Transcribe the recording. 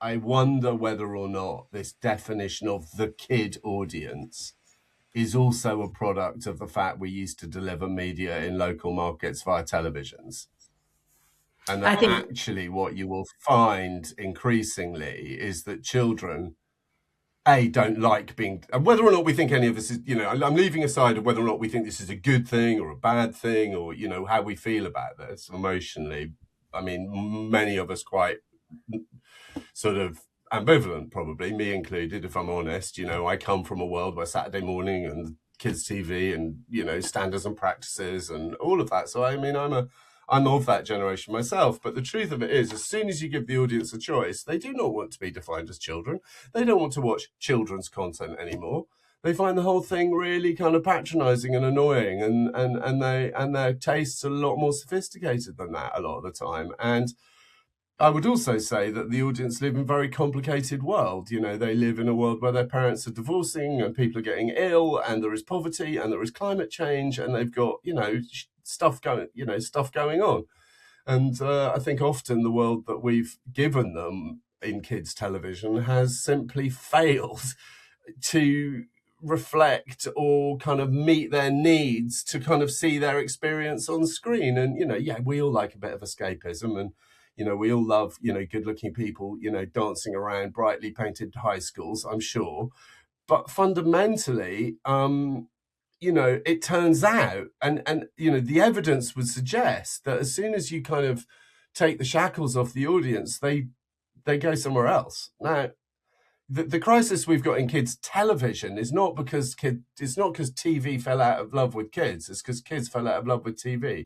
I wonder whether or not this definition of the kid audience is also a product of the fact we used to deliver media in local markets via televisions. And I that think actually what you will find increasingly is that children, A, don't like being, and whether or not we think any of this is, I'm leaving aside of whether or not we think this is a good thing or a bad thing, or, how we feel about this emotionally. I mean, many of us quite sort of ambivalent, probably, me included, if I'm honest. I come from a world where Saturday morning and kids' TV and, standards and practices and all of that. So, I mean, I'm of that generation myself. But the truth of it is, as soon as you give the audience a choice, they do not want to be defined as children. They don't want to watch children's content anymore. They find the whole thing really kind of patronizing and annoying, and their tastes are a lot more sophisticated than that a lot of the time. And I would also say that the audience live in a very complicated world. They live in a world where their parents are divorcing and people are getting ill, and there is poverty and there is climate change, and they've got, stuff going on. And I think often the world that we've given them in kids' television has simply failed to reflect or kind of meet their needs to kind of see their experience on screen. And, we all like a bit of escapism, and, we all love, good looking people, dancing around brightly painted high schools, I'm sure. But fundamentally, it turns out, and the evidence would suggest that as soon as you kind of take the shackles off the audience, they go somewhere else. Now, the crisis we've got in kids' television is not because TV fell out of love with kids. It's because kids fell out of love with TV.